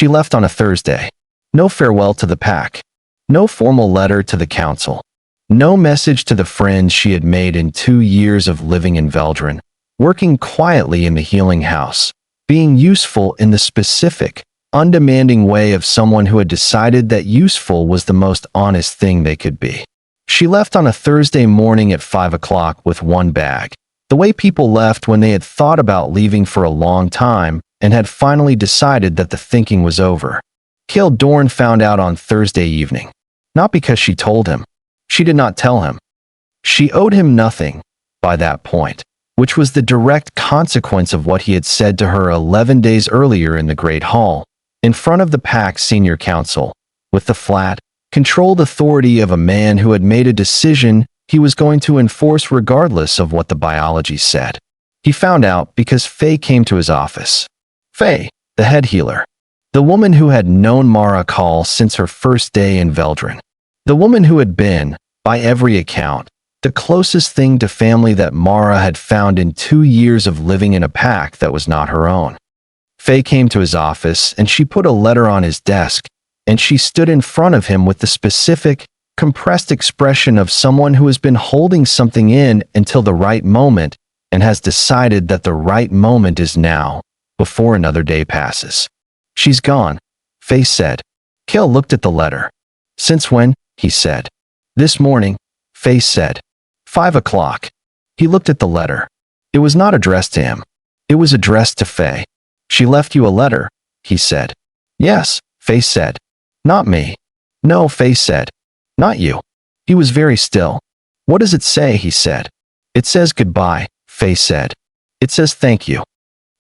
She left on a Thursday. No farewell to the pack. No formal letter to the council. No message to the friends she had made in 2 years of living in Veldran, working quietly in the healing house, being useful in the specific, undemanding way of someone who had decided that useful was the most honest thing they could be. She left on a Thursday morning at 5 o'clock with one bag, the way people left when they had thought about leaving for a long time and had finally decided that the thinking was over. Cael Dorn found out on Thursday evening. Not because she told him. She did not tell him. She owed him nothing by that point, which was the direct consequence of what he had said to her 11 days earlier in the Great Hall, in front of the Pack's senior council, with the flat, controlled authority of a man who had made a decision he was going to enforce regardless of what the biology said. He found out because Faye came to his office. Faye, the head healer. The woman who had known Mara Coll since her first day in Veldran. The woman who had been, by every account, the closest thing to family that Mara had found in 2 years of living in a pack that was not her own. Faye came to his office and she put a letter on his desk, and she stood in front of him with the specific, compressed expression of someone who has been holding something in until the right moment and has decided that the right moment is now, before another day passes. She's gone, Faye said. Cael looked at the letter. Since when? He said. This morning, Faye said. 5 o'clock. He looked at the letter. It was not addressed to him. It was addressed to Faye. She left you a letter, he said. Yes, Faye said. Not me. No, Faye said. Not you. He was very still. What does it say? He said. It says goodbye, Faye said. It says thank you.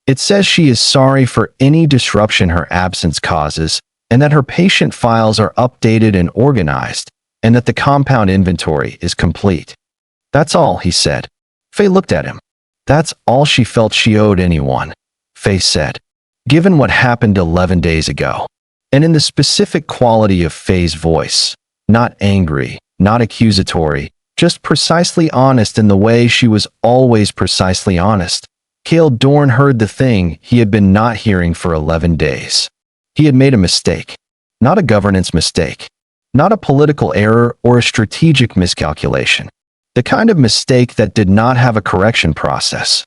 It says she is sorry for any disruption her absence causes, and that her patient files are updated and organized, and that the compound inventory is complete. That's all, he said. Faye looked at him. That's all she felt she owed anyone, Faye said. Given what happened 11 days ago, and in the specific quality of Faye's voice, not angry, not accusatory, just precisely honest in the way she was always precisely honest, Cael Dorn heard the thing he had been not hearing for 11 days. He had made a mistake. Not a governance mistake. Not a political error or a strategic miscalculation. The kind of mistake that did not have a correction process.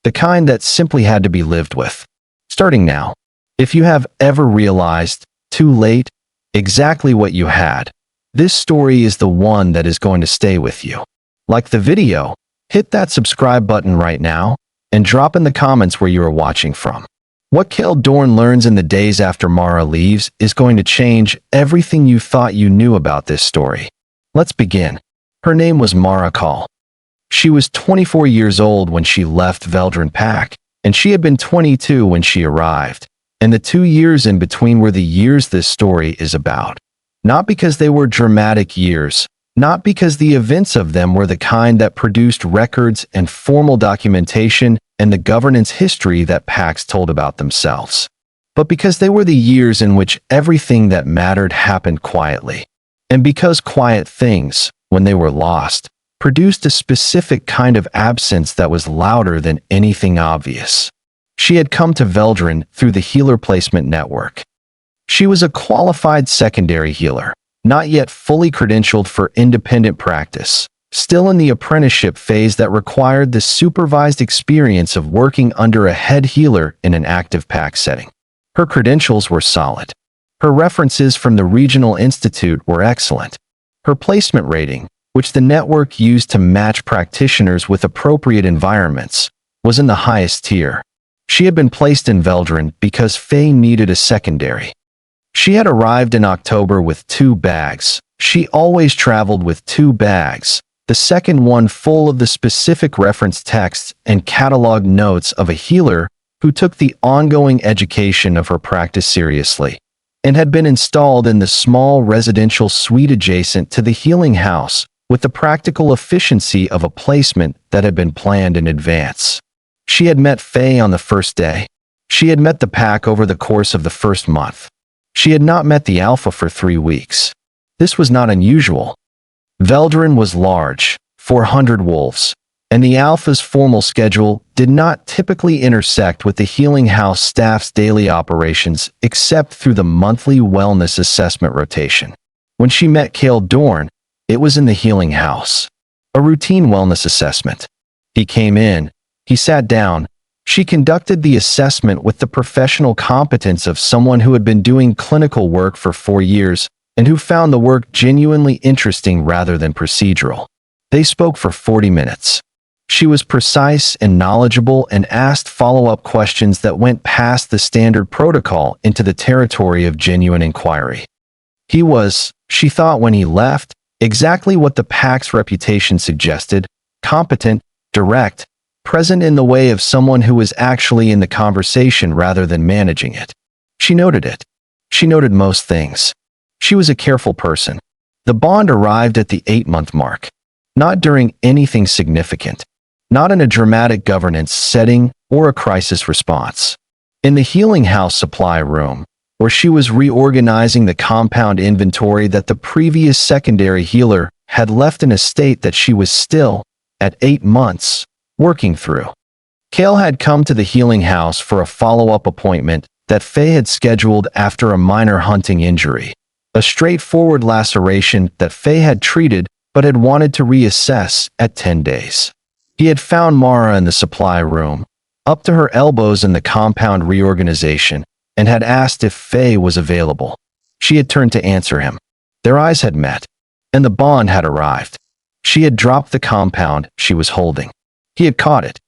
The kind that simply had to be lived with. Starting now. If you have ever realized, too late, exactly what you had, this story is the one that is going to stay with you. Like the video, hit that subscribe button right now, and drop in the comments where you are watching from. What Cael Dorn learns in the days after Mara leaves is going to change everything you thought you knew about this story. Let's begin. Her name was Mara Coll. She was 24 years old when she left Veldran Pack, and she had been 22 when she arrived, and the 2 years in between were the years this story is about. Not because they were dramatic years, not because the events of them were the kind that produced records and formal documentation and the governance history that packs told about themselves, but because they were the years in which everything that mattered happened quietly, and because quiet things, when they were lost, produced a specific kind of absence that was louder than anything obvious. She had come to Veldran through the healer placement network. She was a qualified secondary healer, not yet fully credentialed for independent practice, still in the apprenticeship phase that required the supervised experience of working under a head healer in an active pack setting. Her credentials were solid. Her references from the Regional Institute were excellent. Her placement rating, which the network used to match practitioners with appropriate environments, was in the highest tier. She had been placed in Veldran because Faye needed a secondary. She had arrived in October with 2 bags. She always traveled with 2 bags, the second one full of the specific reference texts and catalog notes of a healer who took the ongoing education of her practice seriously, and had been installed in the small residential suite adjacent to the healing house with the practical efficiency of a placement that had been planned in advance. She had met Faye on the first day. She had met the pack over the course of the first month. She had not met the Alpha for 3 weeks. This was not unusual. Veldran was large, 400 wolves, and the Alpha's formal schedule did not typically intersect with the healing house staff's daily operations except through the monthly wellness assessment rotation. When she met Cael Dorn, it was in the healing house. A routine wellness assessment. He came in, he sat down. She conducted the assessment with the professional competence of someone who had been doing clinical work for 4 years and who found the work genuinely interesting rather than procedural. They spoke for 40 minutes. She was precise and knowledgeable and asked follow-up questions that went past the standard protocol into the territory of genuine inquiry. He was, she thought when he left, exactly what the Pack's reputation suggested: competent, direct, present in the way of someone who was actually in the conversation rather than managing it. She noted it. She noted most things. She was a careful person. The bond arrived at the 8-month mark. Not during anything significant. Not in a dramatic governance setting or a crisis response. In the healing house supply room, where she was reorganizing the compound inventory that the previous secondary healer had left in a state that she was still, at 8 months, working through. Cael had come to the healing house for a follow-up appointment that Faye had scheduled after a minor hunting injury. A straightforward laceration that Faye had treated but had wanted to reassess at 10 days. He had found Mara in the supply room, up to her elbows in the compound reorganization, and had asked if Faye was available. She had turned to answer him. Their eyes had met, and the bond had arrived. She had dropped the compound she was holding. He had caught it.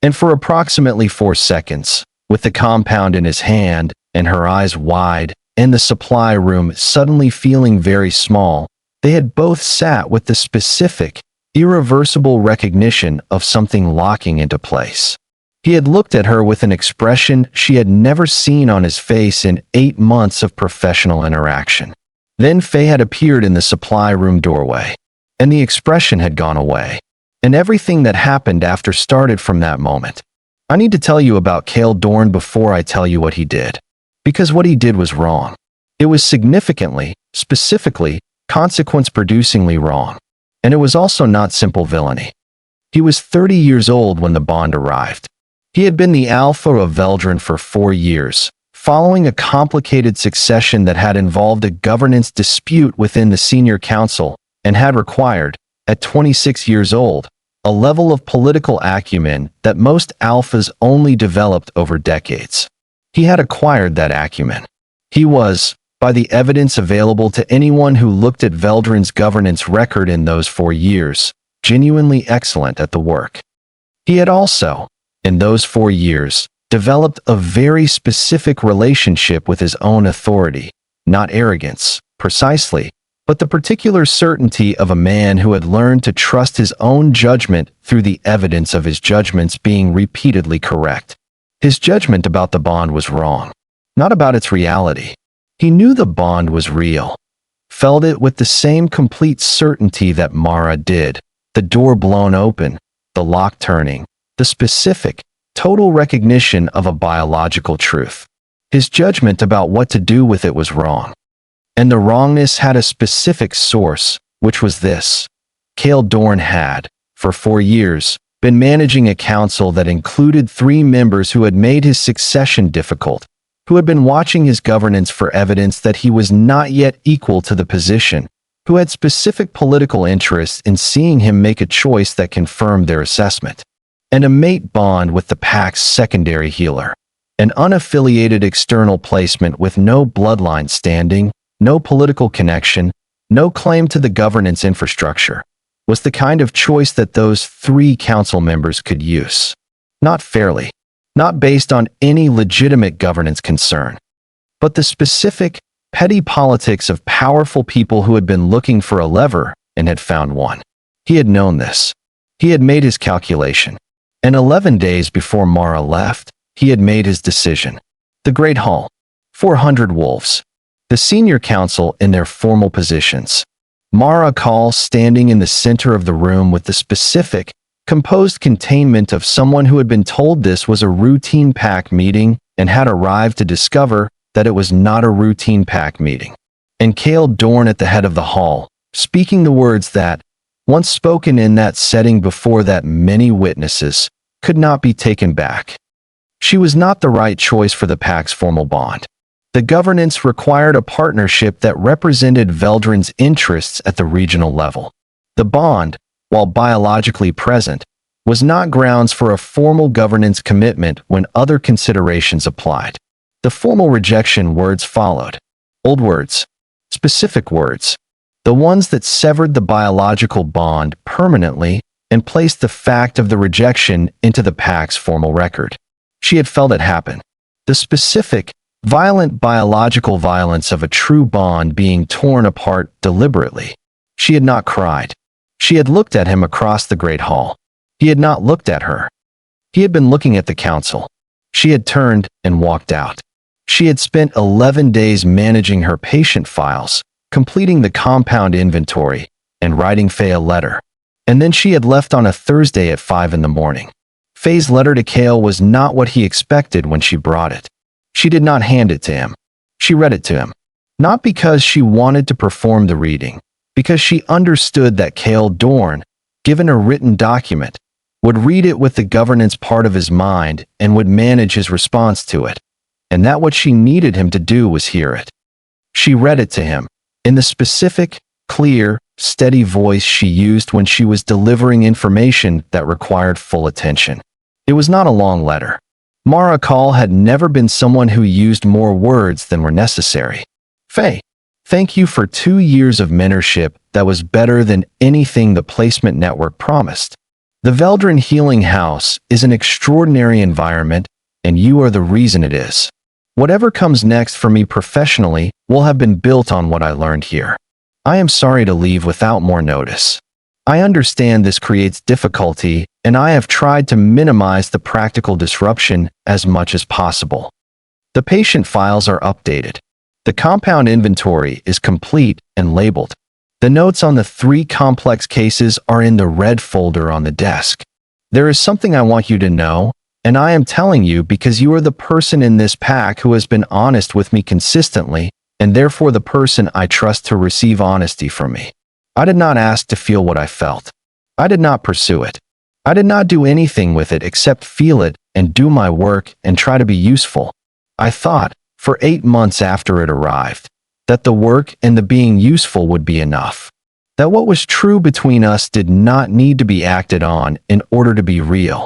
And for approximately 4 seconds, with the compound in his hand and her eyes wide, and the supply room suddenly feeling very small, they had both sat with the specific, irreversible recognition of something locking into place. He had looked at her with an expression she had never seen on his face in 8 months of professional interaction. Then Faye had appeared in the supply room doorway, and the expression had gone away. And everything that happened after started from that moment. I need to tell you about Cael Dorn before I tell you what he did. Because what he did was wrong. It was significantly, specifically, consequence-producingly wrong. And it was also not simple villainy. He was 30 years old when the bond arrived. He had been the Alpha of Veldran for 4 years, following a complicated succession that had involved a governance dispute within the senior council and had required, at 26 years old, a level of political acumen that most Alphas only developed over decades. He had acquired that acumen. He was, by the evidence available to anyone who looked at Veldran's governance record in those 4 years, genuinely excellent at the work. He had also, in those 4 years, developed a very specific relationship with his own authority, not arrogance, precisely, but the particular certainty of a man who had learned to trust his own judgment through the evidence of his judgments being repeatedly correct. His judgment about the bond was wrong, not about its reality. He knew the bond was real, felt it with the same complete certainty that Mara did, the door blown open, the lock turning, the specific, total recognition of a biological truth. His judgment about what to do with it was wrong. And the wrongness had a specific source, which was this. Cael Dorn had, for 4 years, been managing a council that included 3 members who had made his succession difficult, who had been watching his governance for evidence that he was not yet equal to the position, who had specific political interests in seeing him make a choice that confirmed their assessment, and a mate bond with the Pack's secondary healer, an unaffiliated external placement with no bloodline standing, no political connection, no claim to the governance infrastructure, was the kind of choice that those 3 council members could use. Not fairly, not based on any legitimate governance concern, but the specific, petty politics of powerful people who had been looking for a lever and had found one. He had known this. He had made his calculation. And 11 days before Mara left, he had made his decision. The Great Hall. 400 wolves. The senior council in their formal positions. Mara Coll standing in the center of the room with the specific, composed containment of someone who had been told this was a routine pack meeting and had arrived to discover that it was not a routine pack meeting. And Cael Dorn at the head of the hall, speaking the words that, once spoken in that setting before that many witnesses, could not be taken back. She was not the right choice for the pack's formal bond. The governance required a partnership that represented Veldran's interests at the regional level. The bond, while biologically present, was not grounds for a formal governance commitment when other considerations applied. The formal rejection words followed. Old words. Specific words. The ones that severed the biological bond permanently and placed the fact of the rejection into the pack's formal record. She had felt it happen. The specific, violent biological violence of a true bond being torn apart deliberately. She had not cried. She had looked at him across the great hall. He had not looked at her. He had been looking at the council. She had turned and walked out. She had spent 11 days managing her patient files, completing the compound inventory, and writing Faye a letter. And then she had left on a Thursday at 5 in the morning. Faye's letter to Coll was not what he expected when she brought it. She did not hand it to him. She read it to him. Not because she wanted to perform the reading, because she understood that Cael Dorn, given a written document, would read it with the governance part of his mind and would manage his response to it, and that what she needed him to do was hear it. She read it to him, in the specific, clear, steady voice she used when she was delivering information that required full attention. It was not a long letter. Mara Coll had never been someone who used more words than were necessary. Faye, thank you for 2 years of mentorship that was better than anything the placement network promised. The Veldran Healing House is an extraordinary environment, and you are the reason it is. Whatever comes next for me professionally will have been built on what I learned here. I am sorry to leave without more notice. I understand this creates difficulty, and I have tried to minimize the practical disruption as much as possible. The patient files are updated. The compound inventory is complete and labeled. The notes on the 3 complex cases are in the red folder on the desk. There is something I want you to know, and I am telling you because you are the person in this pack who has been honest with me consistently, and therefore the person I trust to receive honesty from me. I did not ask to feel what I felt. I did not pursue it. I did not do anything with it except feel it and do my work and try to be useful. I thought, for 8 months after it arrived, that the work and the being useful would be enough. That what was true between us did not need to be acted on in order to be real.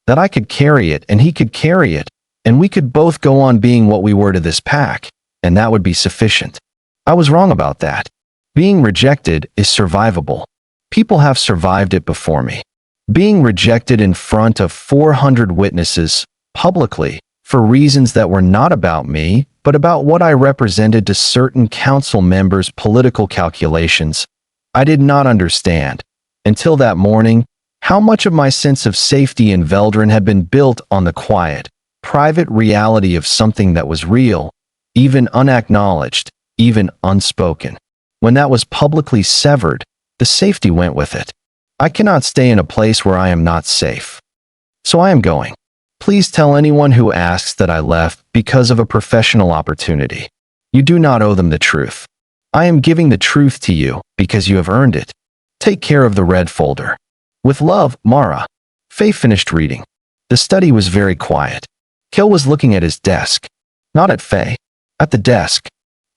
That I could carry it and he could carry it, and we could both go on being what we were to this pack, and that would be sufficient. I was wrong about that. Being rejected is survivable. People have survived it before me. Being rejected in front of 400 witnesses, publicly, for reasons that were not about me, but about what I represented to certain council members' political calculations, I did not understand, until that morning, how much of my sense of safety in Veldran had been built on the quiet, private reality of something that was real, even unacknowledged, even unspoken. When that was publicly severed, the safety went with it. I cannot stay in a place where I am not safe. So I am going. Please tell anyone who asks that I left because of a professional opportunity. You do not owe them the truth. I am giving the truth to you because you have earned it. Take care of the red folder. With love, Mara. Faye finished reading. The study was very quiet. Coll was looking at his desk. Not at Faye. At the desk.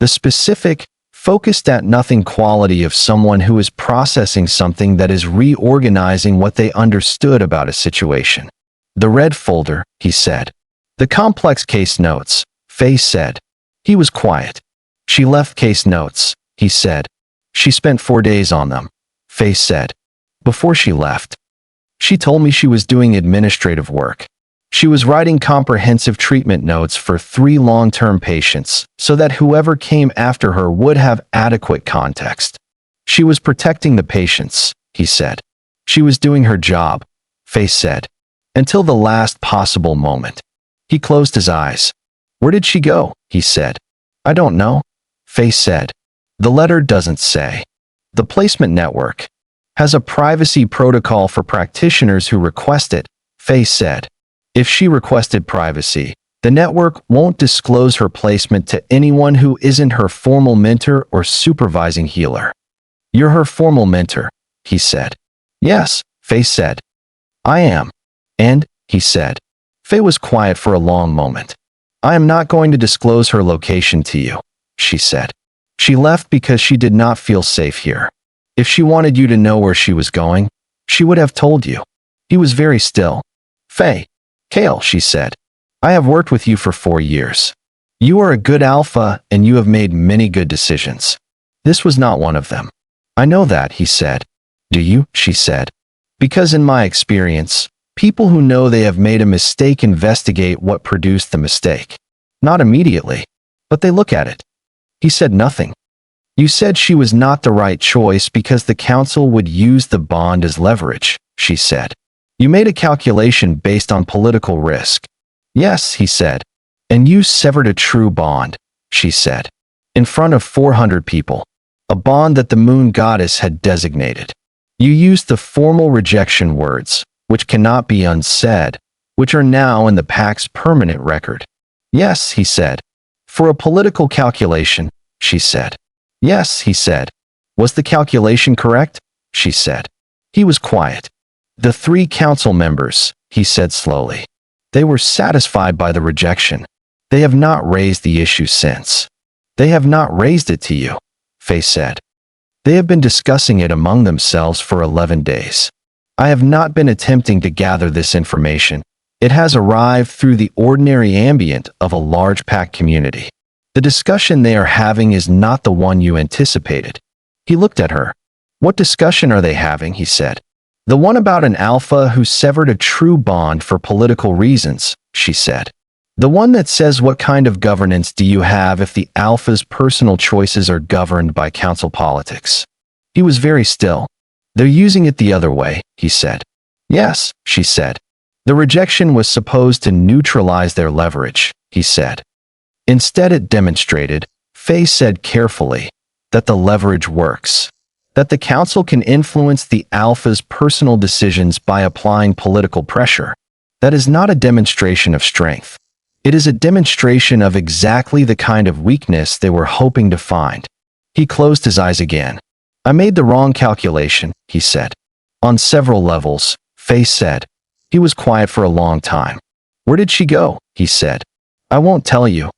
The specific, focused at nothing quality of someone who is processing something that is reorganizing what they understood about a situation. The red folder, he said. The complex case notes, Faye said. He was quiet. She left case notes, he said. She spent 4 days on them, Faye said. Before she left, she told me she was doing administrative work. She was writing comprehensive treatment notes for 3 long-term patients so that whoever came after her would have adequate context. She was protecting the patients, he said. She was doing her job, Faye said. Until the last possible moment. He closed his eyes. Where did she go? He said. I don't know, Faye said. The letter doesn't say. The placement network has a privacy protocol for practitioners who request it, Faye said. If she requested privacy, the network won't disclose her placement to anyone who isn't her formal mentor or supervising healer. You're her formal mentor, he said. Yes, Faye said. I am. And, he said. Faye was quiet for a long moment. I am not going to disclose her location to you, she said. She left because she did not feel safe here. If she wanted you to know where she was going, she would have told you. He was very still. Faye. Cael, she said. I have worked with you for 4 years. You are a good alpha and you have made many good decisions. This was not one of them. I know that, he said. Do you? She said. Because in my experience, people who know they have made a mistake investigate what produced the mistake. Not immediately, but they look at it. He said nothing. You said she was not the right choice because the council would use the bond as leverage, she said. You made a calculation based on political risk. Yes, he said. And you severed a true bond, she said. In front of 400 people. A bond that the moon goddess had designated. You used the formal rejection words, which cannot be unsaid, which are now in the Pack's permanent record. Yes, he said. For a political calculation, she said. Yes, he said. Was the calculation correct? She said. He was quiet. The 3 council members, he said slowly. They were satisfied by the rejection. They have not raised the issue since. They have not raised it to you, Faye said. They have been discussing it among themselves for 11 days. I have not been attempting to gather this information. It has arrived through the ordinary ambient of a large Pack community. The discussion they are having is not the one you anticipated. He looked at her. What discussion are they having, he said. The one about an alpha who severed a true bond for political reasons, she said. The one that says what kind of governance do you have if the alpha's personal choices are governed by council politics. He was very still. They're using it the other way, he said. Yes, she said. The rejection was supposed to neutralize their leverage, he said. Instead it demonstrated, Faye said carefully, that the leverage works. That the council can influence the alpha's personal decisions by applying political pressure. That is not a demonstration of strength. It is a demonstration of exactly the kind of weakness they were hoping to find. He closed his eyes again. I made the wrong calculation, he said. On several levels, Faye said. He was quiet for a long time. Where did she go? He said. I won't tell you.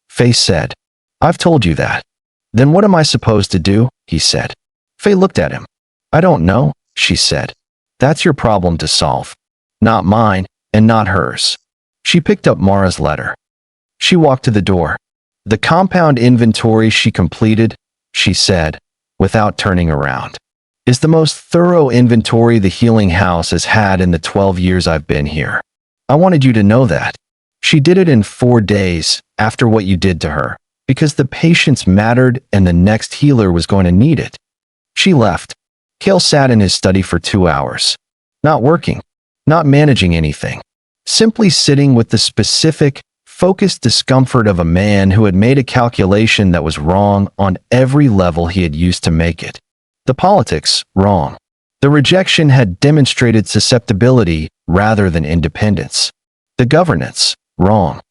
Faye said. I've told you that. Then what am I supposed to do? He said. Faye looked at him. I don't know, she said. That's your problem to solve. Not mine, and not hers. She picked up Mara's letter. She walked to the door. The compound inventory she completed, she said, without turning around, is the most thorough inventory the healing house has had in the 12 years I've been here. I wanted you to know that. She did it in 4 days after what you did to her, because the patients mattered and the next healer was going to need it. She left. Cael sat in his study for 2 hours. Not working. Not managing anything. Simply sitting with the specific, focused discomfort of a man who had made a calculation that was wrong on every level he had used to make it. The politics, wrong. The rejection had demonstrated susceptibility rather than independence. The governance, wrong.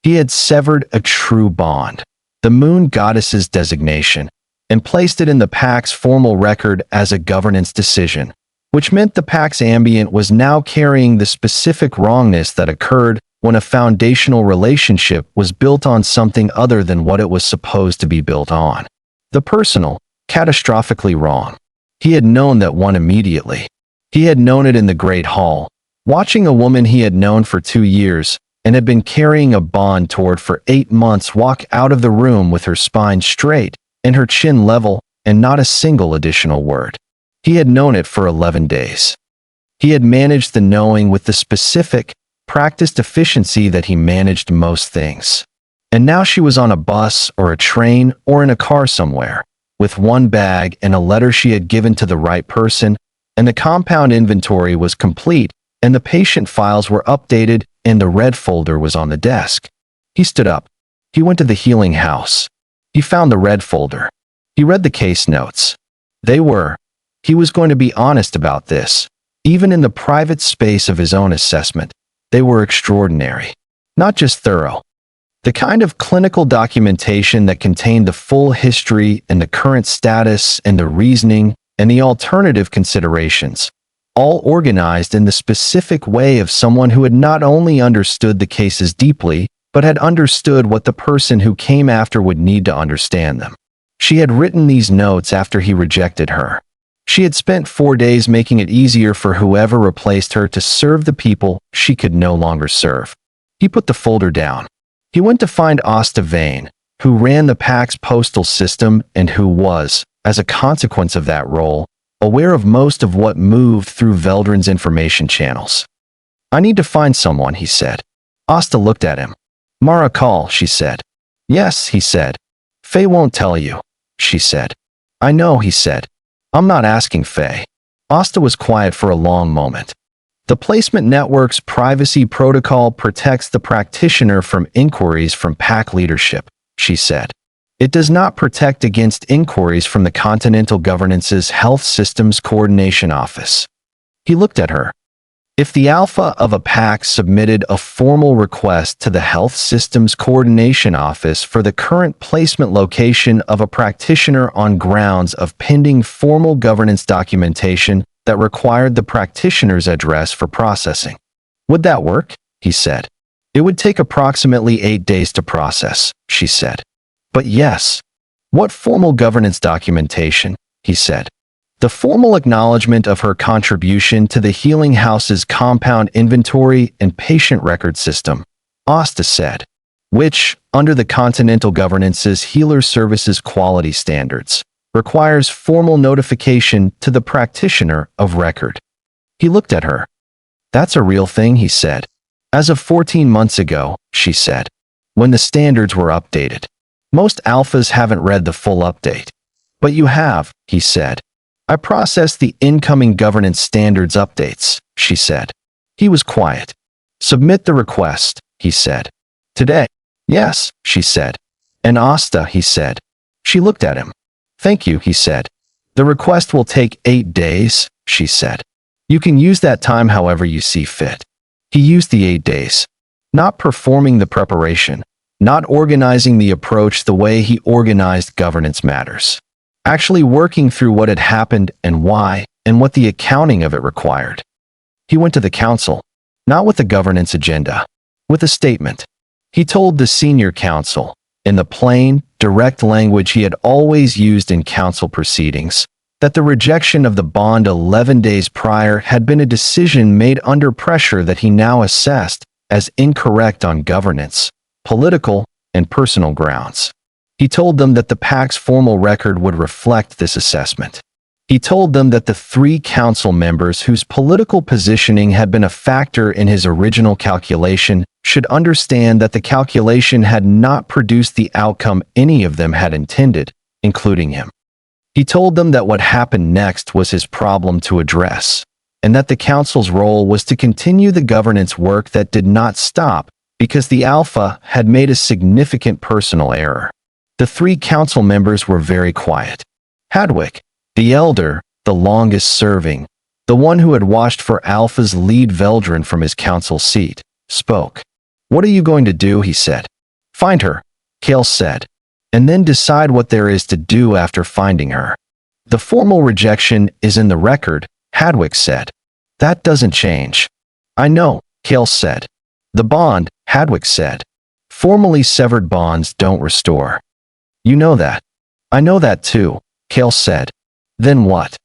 He had severed a true bond, the moon goddess's designation, and placed it in the Pack's formal record as a governance decision, which meant the Pack's ambient was now carrying the specific wrongness that occurred when a foundational relationship was built on something other than what it was supposed to be built on. The personal, catastrophically wrong. He had known that one immediately. He had known it in the Great Hall, watching a woman he had known for 2 years and had been carrying a bond toward for 8 months walk out of the room with her spine straight and her chin level and not a single additional word. He had known it for 11 days. He had managed the knowing with the specific, practiced efficiency that he managed most things. And now she was on a bus or a train or in a car somewhere, with one bag and a letter she had given to the right person, and the compound inventory was complete, and the patient files were updated, and the red folder was on the desk. He stood up. He went to the healing house. He found the red folder. He read the case notes. He was going to be honest about this, even in the private space of his own assessment. They were extraordinary. Not just thorough. The kind of clinical documentation that contained the full history and the current status and the reasoning and the alternative considerations, all organized in the specific way of someone who had not only understood the cases deeply, but had understood what the person who came after would need to understand them. She had written these notes after he rejected her. She had spent 4 days making it easier for whoever replaced her to serve the people she could no longer serve. He put the folder down. He went to find Asta Vane, who ran the Pack's postal system and who was, as a consequence of that role, aware of most of what moved through Veldran's information channels. "I need to find someone," he said. Asta looked at him. "Mara Coll," she said. "Yes," he said. "Faye won't tell you," she said. "I know," he said. "I'm not asking Faye." Asta was quiet for a long moment. "The placement network's privacy protocol protects the practitioner from inquiries from Pack leadership," she said. "It does not protect against inquiries from the Continental Governance's Health Systems Coordination Office." He looked at her. If the Alpha of a Pack submitted a formal request to the Health Systems Coordination Office for the current placement location of a practitioner on grounds of pending formal governance documentation that required the practitioner's address for processing, would that work? He said. "It would take approximately 8 days to process," she said. "But yes." "What formal governance documentation?" he said. "The formal acknowledgement of her contribution to the Healing House's compound inventory and patient record system," Asta said, "which, under the Continental Governance's Healer Services Quality Standards, requires formal notification to the practitioner of record." He looked at her. "That's a real thing," he said. "As of 14 months ago," she said, "when the standards were updated. Most alphas haven't read the full update." "But you have," he said. "I processed the incoming governance standards updates," she said. He was quiet. "Submit the request," he said. "Today?" "Yes," she said. "And Asta," he said. She looked at him. "Thank you," he said. "The request will take 8 days," she said. "You can use that time however you see fit." He used the 8 days. Not performing the preparation, not organizing the approach the way he organized governance matters. Actually working through what had happened and why, and what the accounting of it required. He went to the council, not with a governance agenda, with a statement. He told the senior council, in the plain, direct language he had always used in council proceedings, that the rejection of the bond 11 days prior had been a decision made under pressure that he now assessed as incorrect on governance, political, and personal grounds. He told them that the Pack's formal record would reflect this assessment. He told them that the 3 council members whose political positioning had been a factor in his original calculation should understand that the calculation had not produced the outcome any of them had intended, including him. He told them that what happened next was his problem to address, and that the council's role was to continue the governance work that did not stop because the Alpha had made a significant personal error. The 3 council members were very quiet. Hadwick, the elder, the longest serving, the one who had watched for Alpha's lead Veldran from his council seat, spoke. "What are you going to do?" he said. "Find her," Cael said, "and then decide what there is to do after finding her." "The formal rejection is in the record," Hadwick said. "That doesn't change." "I know," Cael said. "The bond," Hadwick said. "Formally severed bonds don't restore." "You know that." "I know that too," Cael said. "Then what?"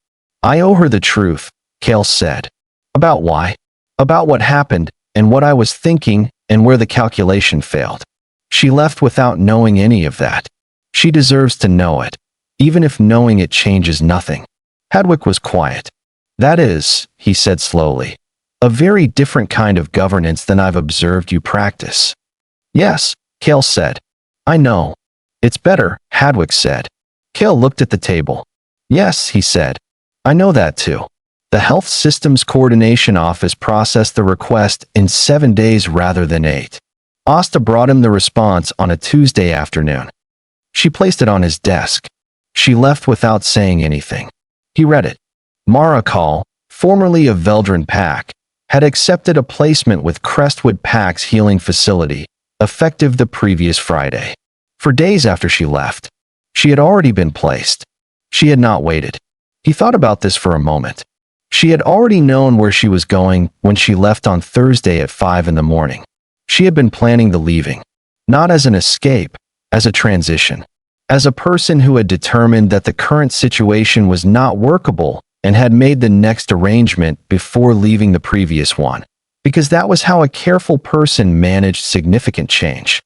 "I owe her the truth," Cael said. "About why?" "About what happened, and what I was thinking, and where the calculation failed. She left without knowing any of that. She deserves to know it, even if knowing it changes nothing." Hadwick was quiet. "That is," he said slowly, "a very different kind of governance than I've observed you practice." "Yes," Cael said. "I know." "It's better," Hadwick said. Cael looked at the table. "Yes," he said. "I know that too. The Health Systems Coordination Office processed the request in 7 days rather than 8. Asta brought him the response on a Tuesday afternoon. She placed it on his desk. She left without saying anything. He read it. Mara Coll, formerly of Veldran Pack, had accepted a placement with Crestwood Pack's healing facility, effective the previous Friday. For days after she left, she had already been placed. She had not waited. He thought about this for a moment. She had already known where she was going when she left on Thursday at 5 in the morning. She had been planning the leaving, not as an escape, as a transition, as a person who had determined that the current situation was not workable and had made the next arrangement before leaving the previous one, because that was how a careful person managed significant change.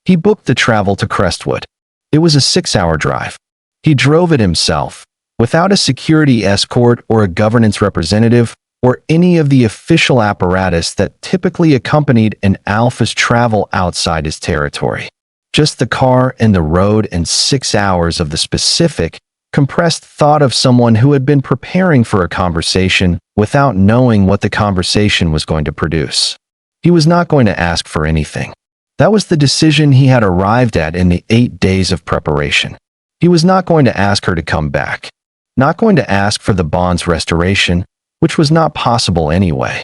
He booked the travel to Crestwood. It was a 6-hour drive. He drove it himself, without a security escort or a governance representative or any of the official apparatus that typically accompanied an Alpha's travel outside his territory. Just the car and the road and 6 hours of the specific, compressed thought of someone who had been preparing for a conversation without knowing what the conversation was going to produce. He was not going to ask for anything. That was the decision he had arrived at in the 8 days of preparation. He was not going to ask her to come back. Not going to ask for the bond's restoration, which was not possible anyway.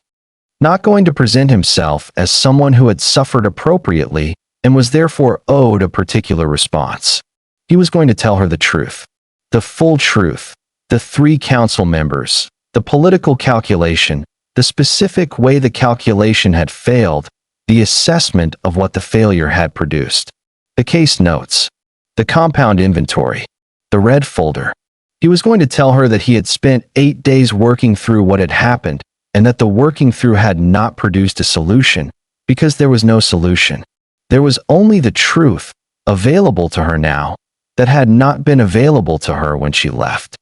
Not going to present himself as someone who had suffered appropriately and was therefore owed a particular response. He was going to tell her the truth. The full truth. The 3 council members. The political calculation. The specific way the calculation had failed. The assessment of what the failure had produced. The case notes. The compound inventory. The red folder. He was going to tell her that he had spent 8 days working through what had happened and that the working through had not produced a solution because there was no solution. There was only the truth available to her now that had not been available to her when she left.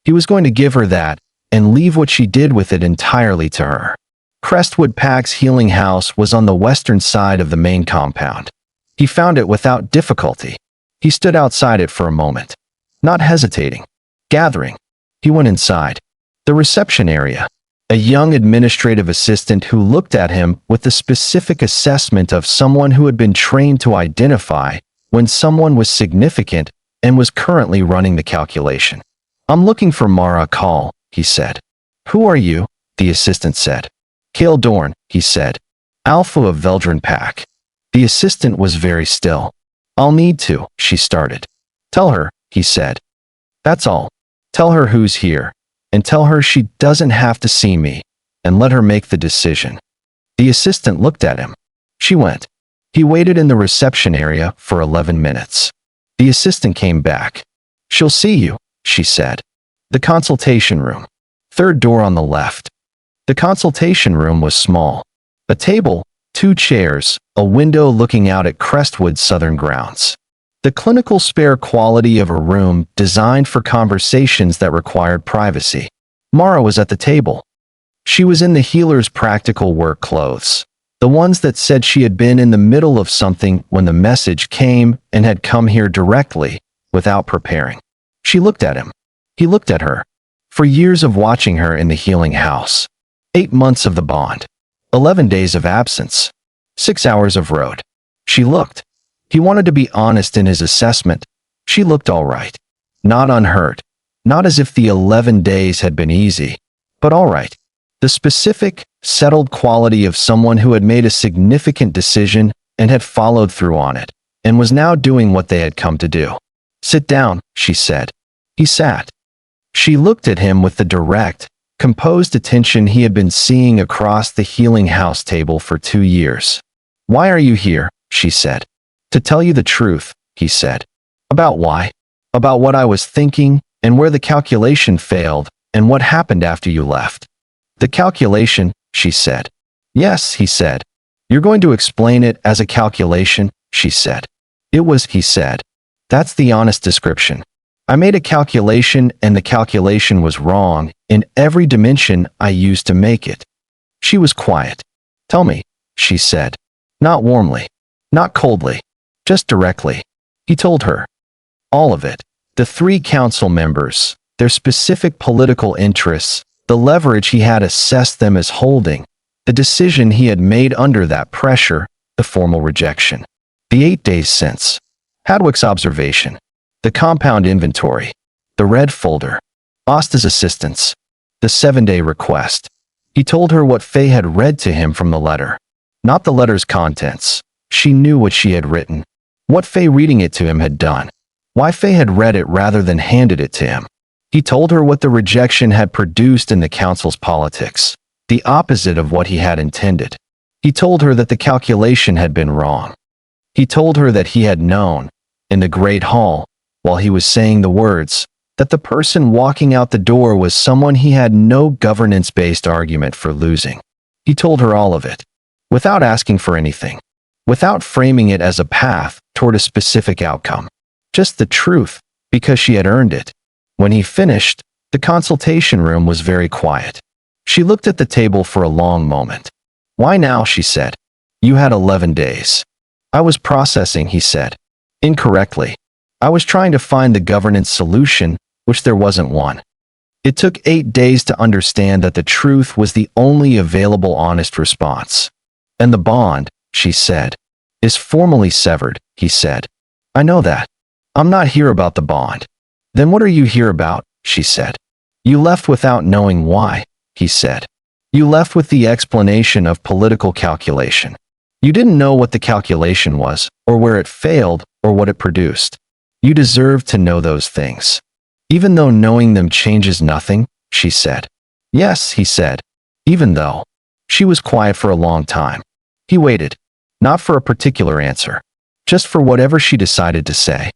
He was going to give her that and leave what she did with it entirely to her. Crestwood Pack's healing house was on the western side of the main compound. He found it without difficulty. He stood outside it for a moment, not hesitating. Gathering. He went inside. The reception area. A young administrative assistant who looked at him with the specific assessment of someone who had been trained to identify when someone was significant and was currently running the calculation. "I'm looking for Mara Coll," he said. "Who are you?" the assistant said. "Cael Dorn," he said. "Alpha of Veldran Pack." The assistant was very still. "I'll need to," she started. "Tell her," he said. "That's all. Tell her who's here, and tell her she doesn't have to see me, and let her make the decision." The assistant looked at him. She went. He waited in the reception area for 11 minutes. The assistant came back. "She'll see you," she said. The consultation room. 3rd door on the left. The consultation room was small. A table, 2 chairs, a window looking out at Crestwood's southern grounds. The clinical spare quality of a room designed for conversations that required privacy. Mara was at the table. She was in the healer's practical work clothes, the ones that said she had been in the middle of something when the message came and had come here directly, without preparing. She looked at him. He looked at her. For years of watching her in the healing house. 8 months of the bond. 11 days of absence. 6 hours of road. She looked. He wanted to be honest in his assessment. She looked all right. Not unhurt. Not as if the 11 days had been easy, but all right. The specific, settled quality of someone who had made a significant decision and had followed through on it, and was now doing what they had come to do. "Sit down," she said. He sat. She looked at him with the direct, composed attention he had been seeing across the healing house table for 2 years. "Why are you here?" she said. "To tell you the truth," he said. "About why? About what I was thinking, and where the calculation failed, and what happened after you left." "The calculation," she said. "Yes," he said. "You're going to explain it as a calculation," she said. "It was," he said. "That's the honest description. I made a calculation and the calculation was wrong in every dimension I used to make it." She was quiet. "Tell me," she said. Not warmly. Not coldly. Just directly. He told her. All of it. The 3 council members, their specific political interests, the leverage he had assessed them as holding, the decision he had made under that pressure, the formal rejection. The 8 days since. Hadwick's observation. The compound inventory. The red folder. Asta's assistance. The 7-day request. He told her what Faye had read to him from the letter. Not the letter's contents. She knew what she had written. What Faye reading it to him had done. Why Faye had read it rather than handed it to him. He told her what the rejection had produced in the council's politics, the opposite of what he had intended. He told her that the calculation had been wrong. He told her that he had known, in the great hall, while he was saying the words, that the person walking out the door was someone he had no governance-based argument for losing. He told her all of it, without asking for anything, without framing it as a path toward a specific outcome. Just the truth, because she had earned it. When he finished, the consultation room was very quiet. She looked at the table for a long moment. "Why now?" she said. "You had 11 days. "I was processing," he said. "Incorrectly. I was trying to find the governance solution, which there wasn't one. It took 8 days to understand that the truth was the only available honest response. And the bond," she said, "is formally severed," he said. "I know that. I'm not here about the bond." "Then what are you here about?" she said. "You left without knowing why," he said. "You left with the explanation of political calculation. You didn't know what the calculation was, or where it failed, or what it produced. You deserve to know those things. Even though knowing them changes nothing," she said. "Yes," he said. "Even though." She was quiet for a long time. He waited, not for a particular answer, just for whatever she decided to say.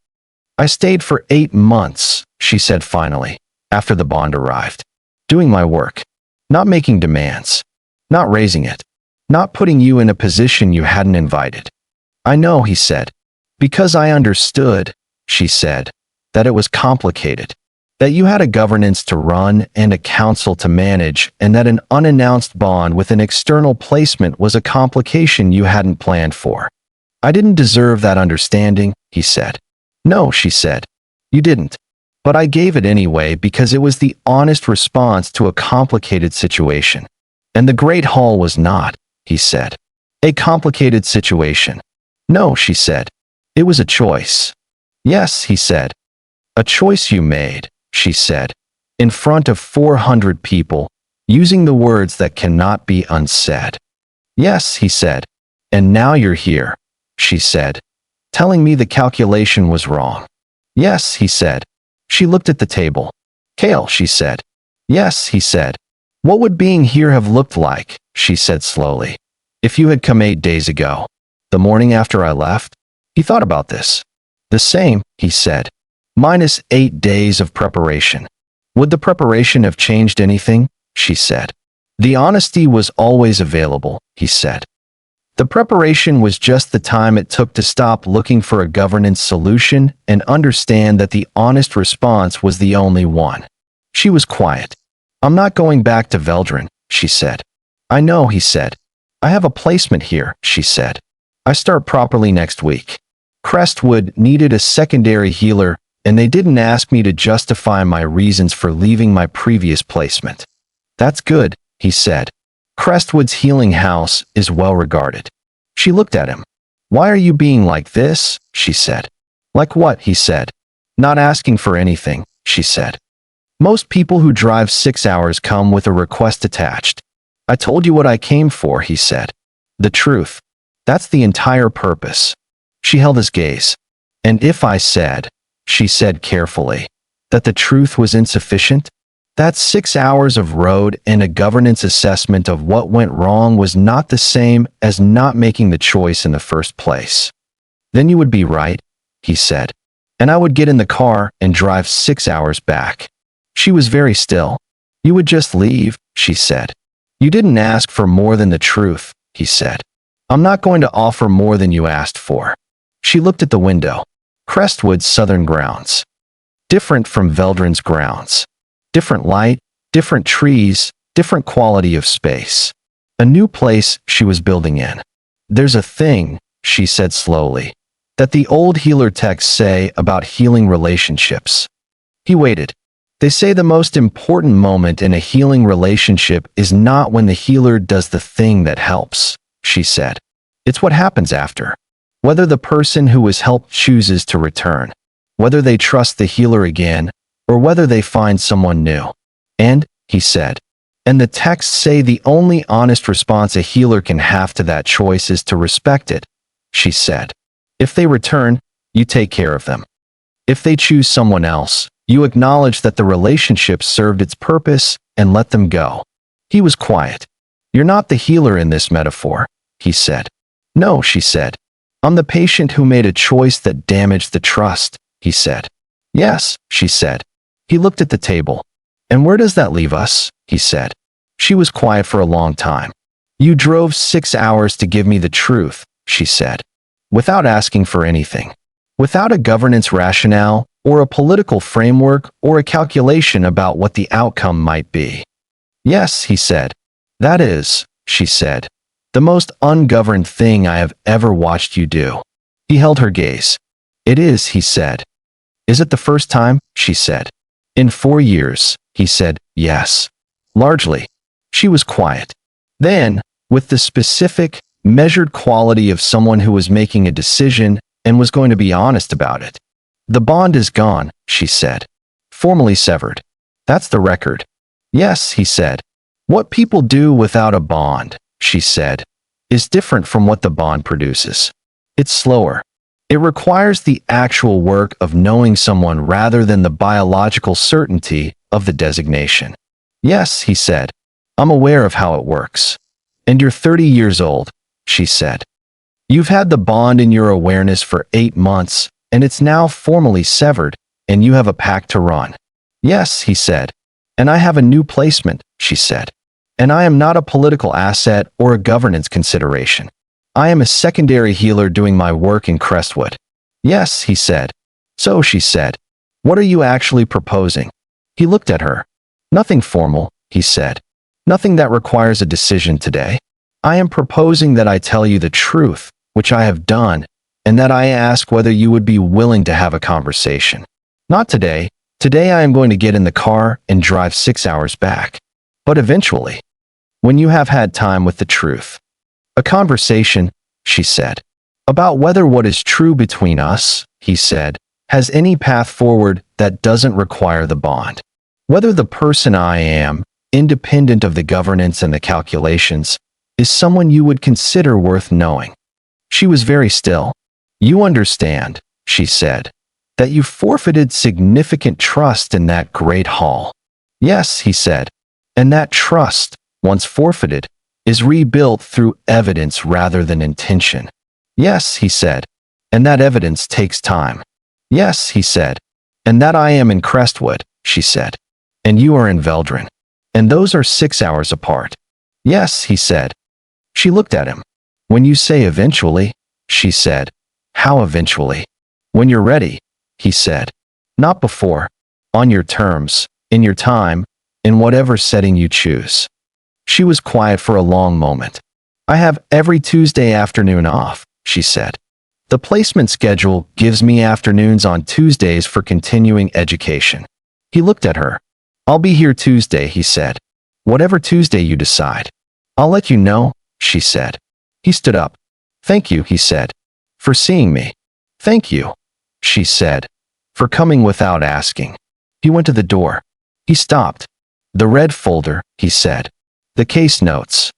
"I stayed for 8 months," she said finally, after the bond arrived. "Doing my work. Not making demands. Not raising it. Not putting you in a position you hadn't invited." "I know," he said. "Because I understood," she said, "that it was complicated. That you had a governance to run and a council to manage, and that an unannounced bond with an external placement was a complication you hadn't planned for. I didn't deserve that understanding," he said. "No," she said. "You didn't. But I gave it anyway because it was the honest response to a complicated situation. And the Great Hall was not," he said, "a complicated situation." "No," she said. "It was a choice." "Yes," he said. "A choice you made," she said, "in front of 400 people, using the words that cannot be unsaid." "Yes," he said. "And now you're here," she said, "telling me the calculation was wrong." "Yes," he said. She looked at the table. "Cael," she said. "Yes," he said. "What would being here have looked like," she said slowly, "if you had come 8 days ago? The morning after I left?" He thought about this. "The same," he said. "Minus 8 days of preparation. Would the preparation have changed anything?" she said. "The honesty was always available," he said. "The preparation was just the time it took to stop looking for a governance solution and understand that the honest response was the only one." She was quiet. "I'm not going back to Veldran," she said. "I know," he said. "I have a placement here," she said. "I start properly next week. Crestwood needed a secondary healer, and they didn't ask me to justify my reasons for leaving my previous placement." "That's good," he said. "Crestwood's healing house is well regarded." She looked at him. "Why are you being like this?" she said. "Like what?" he said. "Not asking for anything," she said. "Most people who drive 6 hours come with a request attached." "I told you what I came for," he said. "The truth. That's the entire purpose." She held his gaze. "And if I said," she said carefully, "that the truth was insufficient? That 6 hours of road and a governance assessment of what went wrong was not the same as not making the choice in the first place." "Then you would be right," he said. "And I would get in the car and drive 6 hours back." She was very still. "You would just leave," she said. "You didn't ask for more than the truth," he said. "I'm not going to offer more than you asked for." She looked at the window. Crestwood's southern grounds. Different from Veldran's grounds. Different light, different trees, different quality of space. A new place she was building in. "There's a thing," she said slowly, "that the old healer texts say about healing relationships." He waited. "They say the most important moment in a healing relationship is not when the healer does the thing that helps," she said. "It's what happens after. Whether the person who was helped chooses to return, whether they trust the healer again, or whether they find someone new." "And," he said, "and the texts say the only honest response a healer can have to that choice is to respect it," she said. "If they return, you take care of them. If they choose someone else, You acknowledged that the relationship served its purpose and let them go. He was quiet. You're not the healer in this metaphor, he said. No, she said. I'm the patient who made a choice that damaged the trust, he said. Yes, she said. He looked at the table. And where does that leave us? He said. She was quiet for a long time. You drove 6 hours to give me the truth, she said. Without asking for anything. Without a governance rationale, or a political framework, or a calculation about what the outcome might be. Yes, he said. That is, she said, the most ungoverned thing I have ever watched you do. He held her gaze. It is, he said. Is it the first time? She said. In 4 years, he said, yes. Largely. She was quiet. Then, with the specific, measured quality of someone who was making a decision and was going to be honest about it. The bond is gone, she said. Formally severed. That's the record. Yes, he said. What people do without a bond, she said, is different from what the bond produces. It's slower. It requires the actual work of knowing someone rather than the biological certainty of the designation. Yes, he said. I'm aware of how it works. And you're 30 years old, she said. You've had the bond in your awareness for 8 months, and it's now formally severed, and you have a pack to run. Yes, he said. And I have a new placement, she said. And I am not a political asset or a governance consideration. I am a secondary healer doing my work in Crestwood. Yes, he said. So, she said. What are you actually proposing? He looked at her. Nothing formal, he said. Nothing that requires a decision today. I am proposing that I tell you the truth, which I have done, and that I ask whether you would be willing to have a conversation. Not today. Today I am going to get in the car and drive 6 hours back. But eventually. When you have had time with the truth. A conversation, she said. About whether what is true between us, he said, has any path forward that doesn't require the bond. Whether the person I am, independent of the governance and the calculations, is someone you would consider worth knowing. She was very still. You understand, she said, that you forfeited significant trust in that great hall. Yes, he said, and that trust, once forfeited, is rebuilt through evidence rather than intention. Yes, he said, and that evidence takes time. Yes, he said, and that I am in Crestwood, she said, and you are in Veldran, and those are 6 hours apart. Yes, he said. She looked at him. When you say eventually, she said, how eventually? When you're ready, he said. Not before. On your terms, in your time, in whatever setting you choose. She was quiet for a long moment. I have every Tuesday afternoon off, she said. The placement schedule gives me afternoons on Tuesdays for continuing education. He looked at her. I'll be here Tuesday, he said. Whatever Tuesday you decide. I'll let you know, she said. He stood up. Thank you, he said. For seeing me. Thank you, she said. For coming without asking. He went to the door. He stopped. The red folder, he said. The case notes.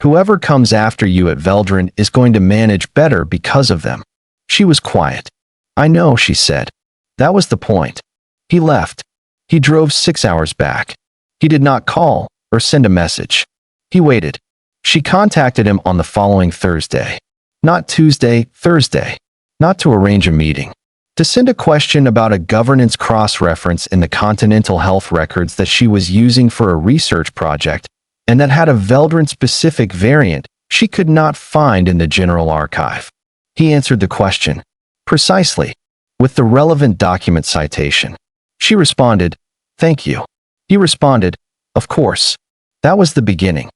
Whoever comes after you at Veldran is going to manage better because of them. She was quiet. I know, she said. That was the point. He left. He drove 6 hours back. He did not call or send a message. He waited. She contacted him on the following Thursday. Not Tuesday, Thursday. Not to arrange a meeting. To send a question about a governance cross-reference in the Continental Health records that she was using for a research project, and that had a Veldran-specific variant she could not find in the General Archive. He answered the question. Precisely. With the relevant document citation. She responded, thank you. He responded, of course. That was the beginning.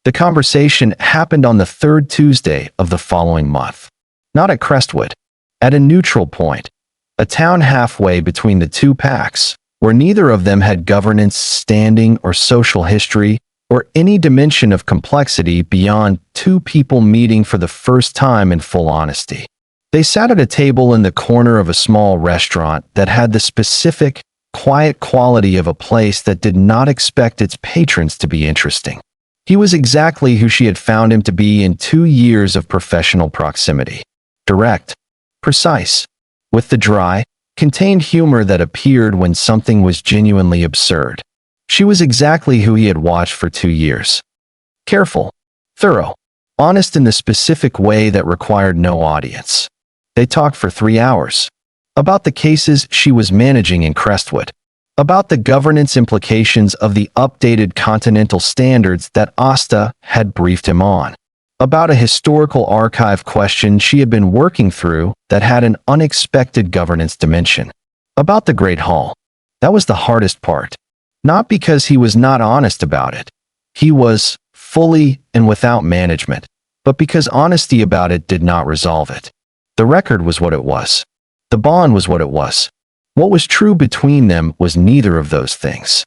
The conversation happened on the 3rd Tuesday of the following month. Not at Crestwood. At a neutral point. A town halfway between the two packs, where neither of them had governance, standing, or social history, or any dimension of complexity beyond two people meeting for the first time in full honesty. They sat at a table in the corner of a small restaurant that had the specific, quiet quality of a place that did not expect its patrons to be interesting. He was exactly who she had found him to be in 2 years of professional proximity. Direct. Precise. With the dry, contained humor that appeared when something was genuinely absurd. She was exactly who he had watched for 2 years. Careful, thorough, honest in the specific way that required no audience. They talked for 3 hours. About the cases she was managing in Crestwood. About the governance implications of the updated continental standards that Asta had briefed him on. About a historical archive question she had been working through that had an unexpected governance dimension. About the Great Hall. That was the hardest part. Not because he was not honest about it. He was, fully and without management, but because honesty about it did not resolve it. The record was what it was. The bond was what it was. What was true between them was neither of those things.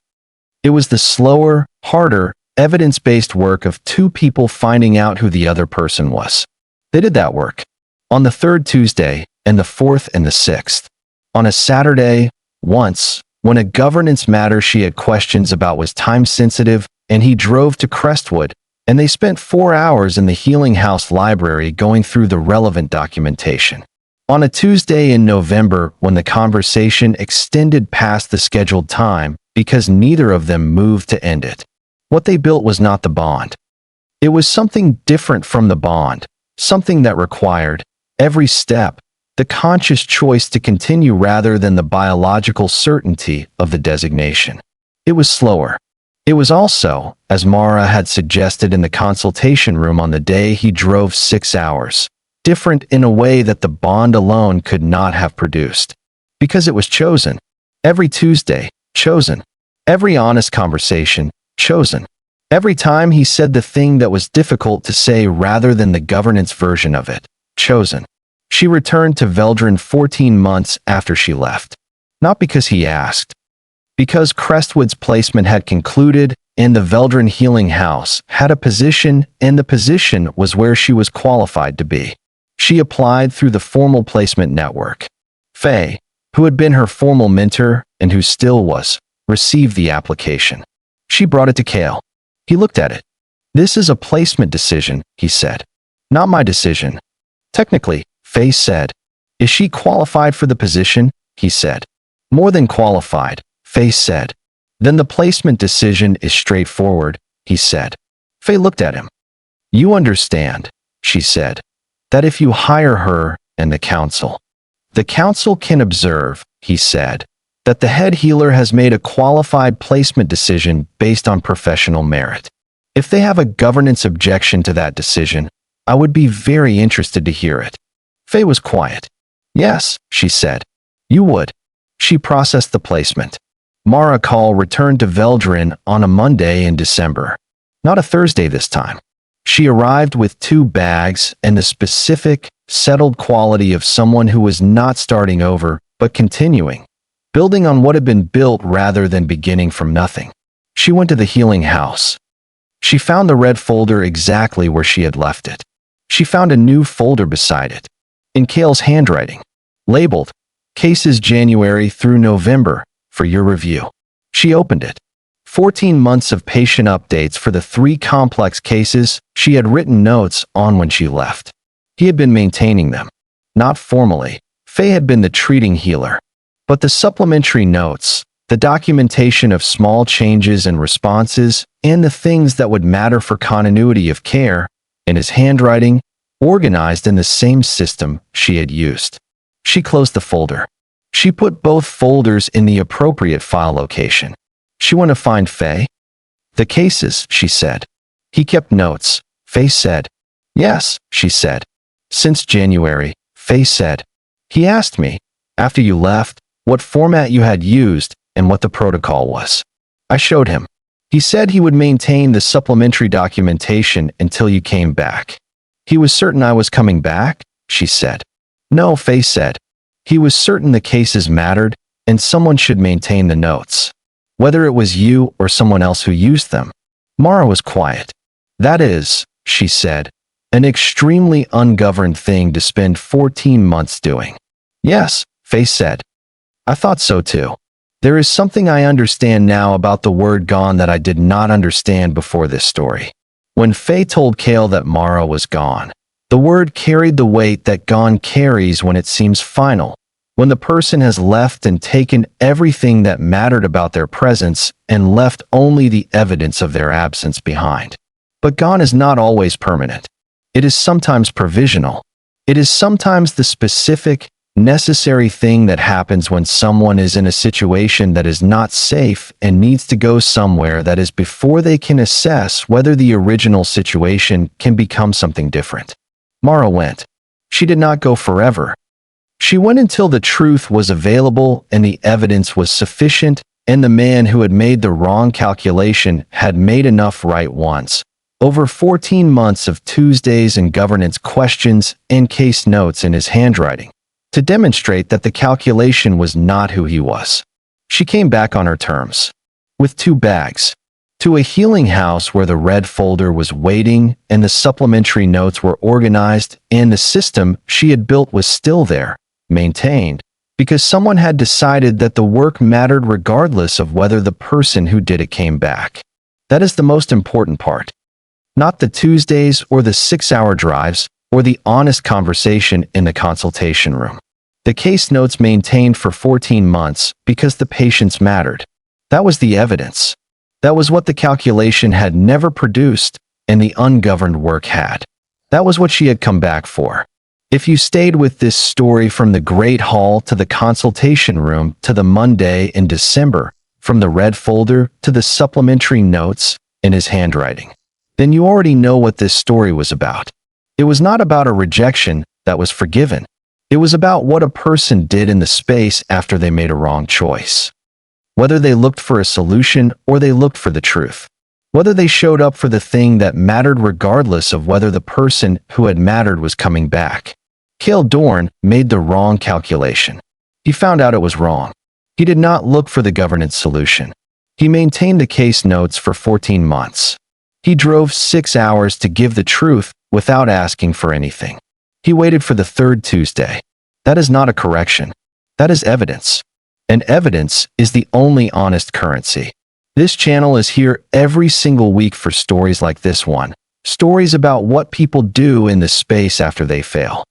It was the slower, harder, evidence-based work of two people finding out who the other person was. They did that work. On the 3rd Tuesday, and the 4th and the 6th. On a Saturday, once, when a governance matter she had questions about was time-sensitive, and he drove to Crestwood, and they spent 4 hours in the Healing House library going through the relevant documentation. On a Tuesday in November, when the conversation extended past the scheduled time because neither of them moved to end it. What they built was not the bond. It was something different from the bond, something that required, every step, the conscious choice to continue rather than the biological certainty of the designation. It was slower. It was also, as Mara had suggested in the consultation room on the day he drove 6 hours, different in a way that the bond alone could not have produced. Because it was chosen. Every Tuesday, chosen. Every honest conversation, chosen. Every time he said the thing that was difficult to say rather than the governance version of it, chosen. She returned to Veldran 14 months after she left. Not because he asked. Because Crestwood's placement had concluded, and the Veldran Healing House had a position, and the position was where she was qualified to be. She applied through the formal placement network. Faye, who had been her formal mentor, and who still was, received the application. She brought it to Coll. He looked at it. "This is a placement decision," he said. "Not my decision." "Technically," Faye said. "Is she qualified for the position?" he said. "More than qualified," Faye said. "Then the placement decision is straightforward," he said. Faye looked at him. "You understand," she said, "that if you hire her and the council can observe," he said, "that the head healer has made a qualified placement decision based on professional merit. If they have a governance objection to that decision, I would be very interested to hear it." Faye was quiet. "Yes," she said. "You would." She processed the placement. Mara Coll returned to Veldran on a Monday in December. Not a Thursday this time. She arrived with 2 bags and the specific, settled quality of someone who was not starting over, but continuing, building on what had been built rather than beginning from nothing. She went to the Healing House. She found the red folder exactly where she had left it. She found a new folder beside it, in Coll's handwriting, labeled, "Cases January through November, for your review." She opened it. 14 months of patient updates for the 3 complex cases she had written notes on when she left. He had been maintaining them. Not formally. Faye had been the treating healer. But the supplementary notes, the documentation of small changes and responses, and the things that would matter for continuity of care, in his handwriting, organized in the same system she had used. She closed the folder. She put both folders in the appropriate file location. She went to find Faye. "The cases," she said. "He kept notes," Faye said. "Yes," she said. "Since January," Faye said. "He asked me, after you left, what format you had used and what the protocol was. I showed him. He said he would maintain the supplementary documentation until you came back." "He was certain I was coming back?" she said. "No," Faye said. "He was certain the cases mattered, and someone should maintain the notes. Whether it was you or someone else who used them." Mara was quiet. "That is," she said, "an extremely ungoverned thing to spend 14 months doing." "Yes," Faye said. "I thought so too. There is something I understand now about the word gone that I did not understand before this story." When Faye told Coll that Mara was gone, the word carried the weight that gone carries when it seems final, when the person has left and taken everything that mattered about their presence and left only the evidence of their absence behind. But gone is not always permanent. It is sometimes provisional. It is sometimes the specific, necessary thing that happens when someone is in a situation that is not safe and needs to go somewhere that is before they can assess whether the original situation can become something different. Mara went. She did not go forever. She went until the truth was available and the evidence was sufficient, and the man who had made the wrong calculation had made enough right once. Over 14 months of Tuesdays and governance questions and case notes in his handwriting, to demonstrate that the calculation was not who he was. She came back on her terms, with 2 bags, to a healing house where the red folder was waiting and the supplementary notes were organized, and the system she had built was still there, maintained, because someone had decided that the work mattered regardless of whether the person who did it came back. That is the most important part. Not the Tuesdays or the 6-hour drives, or the honest conversation in the consultation room. The case notes maintained for 14 months because the patients mattered. That was the evidence. That was what the calculation had never produced, and the ungoverned work had. That was what she had come back for. If you stayed with this story from the Great Hall to the consultation room to the Monday in December, from the red folder to the supplementary notes in his handwriting, then you already know what this story was about. It was not about a rejection that was forgiven. It was about what a person did in the space after they made a wrong choice. Whether they looked for a solution or they looked for the truth. Whether they showed up for the thing that mattered regardless of whether the person who had mattered was coming back. Cael Dorn made the wrong calculation. He found out it was wrong. He did not look for the governance solution. He maintained the case notes for 14 months. He drove 6 hours to give the truth without asking for anything. He waited for the 3rd Tuesday. That is not a correction. That is evidence. And evidence is the only honest currency. This channel is here every single week for stories like this one. Stories about what people do in the space after they fail.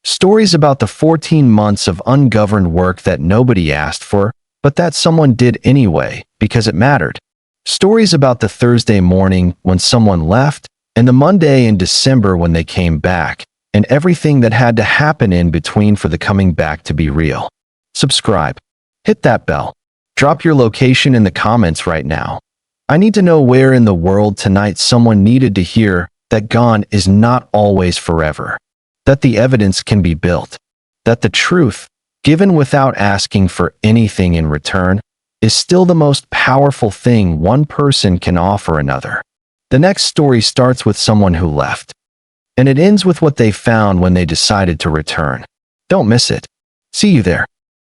Stories about the 14 months of ungoverned work that nobody asked for, but that someone did anyway because it mattered. Stories about the Thursday morning when someone left, and the Monday in December when they came back, and everything that had to happen in between for the coming back to be real. Subscribe. Hit that bell. Drop your location in the comments right now. I need to know where in the world tonight someone needed to hear that gone is not always forever. That the evidence can be built. That the truth, given without asking for anything in return, is still the most powerful thing one person can offer another. The next story starts with someone who left, and it ends with what they found when they decided to return. Don't miss it. See you there.